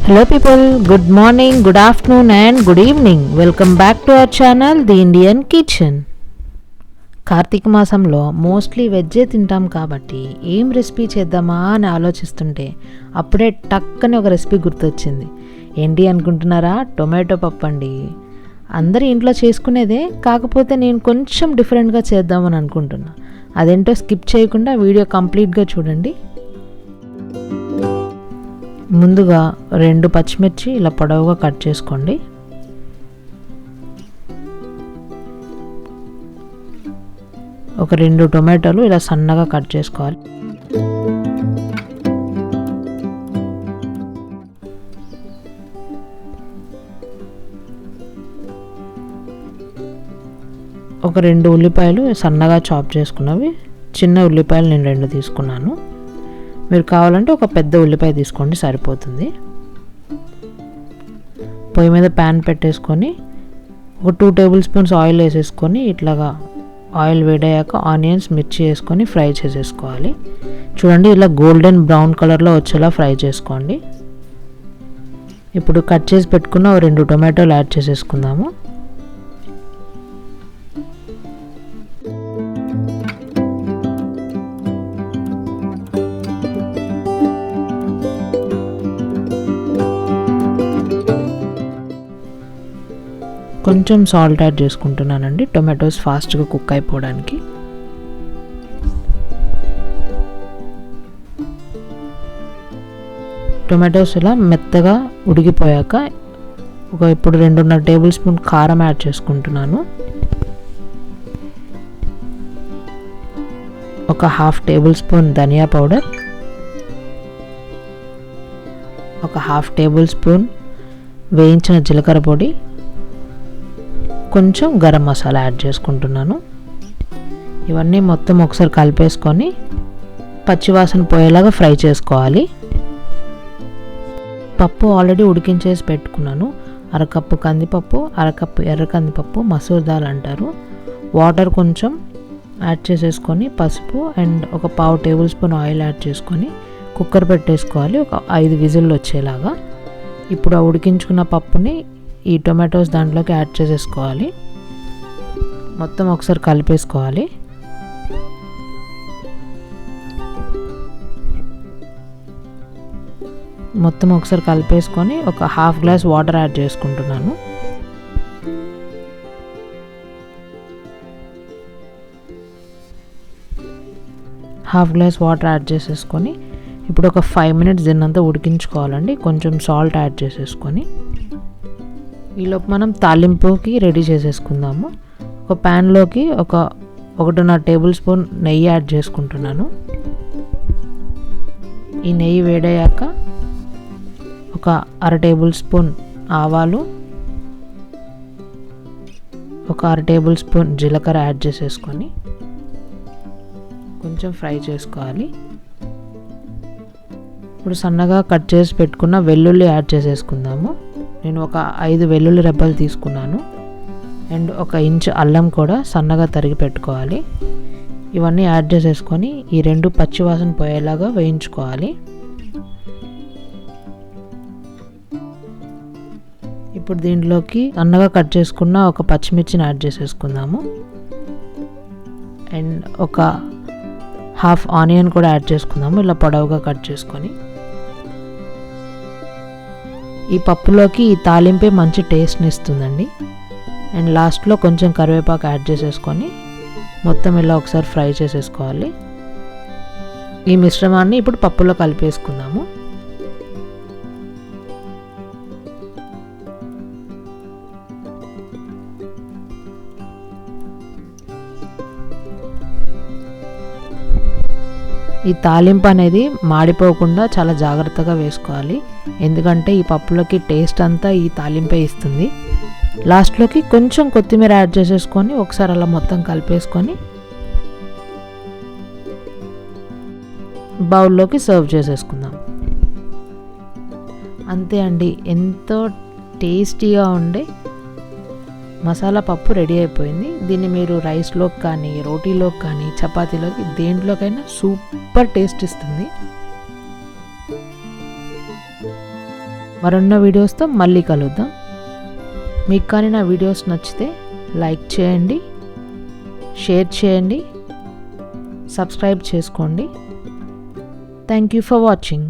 Hello people, good morning, good afternoon and good evening. Welcome back to our channel The Indian Kitchen. Karthika మాసంలో mostly వెజ్జే తింటాం కాబట్టి ఏం recipe చేద్దామా అని ఆలోచిస్తుంటే అప్పుడే టక్కని ఒక రెసిపీ గుర్తొచ్చింది. ఏంటి అనుకుంటున్నారా? టొమాటో పప్పు అండి. అందరి ఇంట్లో చేసుకునేదే, కాకపోతే నేను కొంచెం డిఫరెంట్గా చేద్దామని అనుకుంటున్నా. అదేంటో స్కిప్ చేయకుండా వీడియో కంప్లీట్గా చూడండి. ముందుగా 2 పచ్చిమిర్చి ఇలా పొడవుగా కట్ చేసుకోండి. ఒక 2 టొమాటోలు ఇలా సన్నగా కట్ చేసుకోవాలి. ఒక 2 ఉల్లిపాయలు సన్నగా చాప్ చేసుకున్నవి. చిన్న ఉల్లిపాయలు నేను 2 తీసుకున్నాను. మీరు కావాలంటే ఒక పెద్ద ఉల్లిపాయ తీసుకోండి, సరిపోతుంది. పొయ్యి మీద ప్యాన్ పెట్టేసుకొని ఒక 2 టేబుల్ స్పూన్స్ ఆయిల్ వేసేసుకొని ఇట్లాగా ఆయిల్ వేడయ్యాక ఆనియన్స్, మిర్చి వేసుకొని ఫ్రై చేసేసుకోవాలి. చూడండి, ఇలా గోల్డెన్ బ్రౌన్ కలర్లో వచ్చేలా ఫ్రై చేసుకోండి. ఇప్పుడు కట్ చేసి పెట్టుకున్న 2 టొమాటోలు యాడ్ చేసేసుకుందాము. కొంచెం సాల్ట్ యాడ్ చేసుకుంటున్నానండి, టొమాటోస్ ఫాస్ట్గా కుక్ అయిపోవడానికి. టొమాటోస్ ఇలా మెత్తగా ఉడికిపోయాక ఇప్పుడు 2.5 టేబుల్ స్పూన్ కారం యాడ్ చేసుకుంటున్నాను. ఒక 1/2 టేబుల్ స్పూన్ ధనియా పౌడర్, ఒక 1/2 టేబుల్ స్పూన్ వేయించిన జీలకర్ర పొడి, కొంచెం గరం మసాలా యాడ్ చేసుకుంటున్నాను. ఇవన్నీ మొత్తం ఒకసారి కలిపేసుకొని పచ్చివాసన పోయేలాగా ఫ్రై చేసుకోవాలి. పప్పు ఆల్రెడీ ఉడికించేసి పెట్టుకున్నాను. 1/2 కప్పు కందిపప్పు, 1/2 కప్పు ఎర్ర కందిపప్పు, మసూర్ దాల్ అంటారు. వాటర్ కొంచెం యాడ్ చేసేసుకొని పసుపు అండ్ ఒక 1/2 టేబుల్ స్పూన్ ఆయిల్ యాడ్ చేసుకొని కుక్కర్ పెట్టేసుకోవాలి, ఒక 5 విజిల్లు వచ్చేలాగా. ఇప్పుడు ఆ ఉడికించుకున్న పప్పుని ఈ టొమాటోస్ దాంట్లోకి యాడ్ చేసేసుకోవాలి. మొత్తం ఒకసారి కలిపేసుకోవాలి. మొత్తం ఒకసారి కలిపేసుకొని ఒక 1/2 గ్లాస్ వాటర్ యాడ్ చేసుకుంటున్నాను. హాఫ్ గ్లాస్ వాటర్ యాడ్ చేసేసుకొని ఇప్పుడు ఒక 5 మినిట్స్ దీన్నంతా ఉడికించుకోవాలండి. కొంచెం సాల్ట్ యాడ్ చేసేసుకొని ఈలోపు మనం తాలింపుకి రెడీ చేసేసుకుందాము. ఒక ప్యాన్లోకి ఒక 1.5 టేబుల్ స్పూన్ నెయ్యి యాడ్ చేసుకుంటున్నాను. ఈ నెయ్యి వేడయ్యాక ఒక 1/2 టేబుల్ స్పూన్ ఆవాలు, ఒక 1/2 టేబుల్ స్పూన్ జీలకర్ర యాడ్ చేసేసుకొని కొంచెం ఫ్రై చేసుకోవాలి. ఇప్పుడు సన్నగా కట్ చేసి పెట్టుకున్న వెల్లుల్లి యాడ్ చేసేసుకుందాము. నేను ఒక 5 వెల్లుల్లి రెబ్బలు తీసుకున్నాను అండ్ 1 ఇంచ్ అల్లం కూడా సన్నగా తరిగి పెట్టుకోవాలి. ఇవన్నీ యాడ్ చేసేసుకొని ఈ 2 పచ్చివాసన పోయేలాగా వేయించుకోవాలి. ఇప్పుడు దీంట్లోకి సన్నగా కట్ చేసుకున్న ఒక పచ్చిమిర్చిని యాడ్ చేసేసుకుందాము అండ్ ఒక 1/2 ఆనియన్ కూడా యాడ్ చేసుకుందాము, ఇలా పొడవుగా కట్ చేసుకొని. ఈ పప్పులోకి ఈ తాలింపే మంచి టేస్ట్ని ఇస్తుందండి. అండ్ లాస్ట్లో కొంచెం కరివేపాకు యాడ్ చేసేసుకొని మొత్తం ఇలా ఒకసారి ఫ్రై చేసేసుకోవాలి. ఈ మిశ్రమాన్ని ఇప్పుడు పప్పులో కలిపేసుకుందాము. ఈ తాలింపు అనేది మాడిపోకుండా చాలా జాగ్రత్తగా వేసుకోవాలి, ఎందుకంటే ఈ పప్పులోకి టేస్ట్ అంతా ఈ తాలింపే ఇస్తుంది. లాస్ట్లోకి కొంచెం కొత్తిమీర యాడ్ చేసేసుకొని ఒకసారి అలా మొత్తం కలిపేసుకొని బౌల్లోకి సర్వ్ చేసేసుకుందాం. అంతే అండి, ఎంతో టేస్టీగా ఉండే మసాలా పప్పు రెడీ అయిపోయింది. దీన్ని మీరు రైస్లోకి కానీ, రోటీలోకి కానీ, చపాతీలోకి దేంట్లోకైనా సూపర్ టేస్ట్ ఇస్తుంది. మరొన్న వీడియోస్తో మళ్ళీ కలుద్దాం. మీకు కానీ నా వీడియోస్ నచ్చితే లైక్ చేయండి, షేర్ చేయండి, సబ్స్క్రైబ్ చేసుకోండి. Thank you for watching.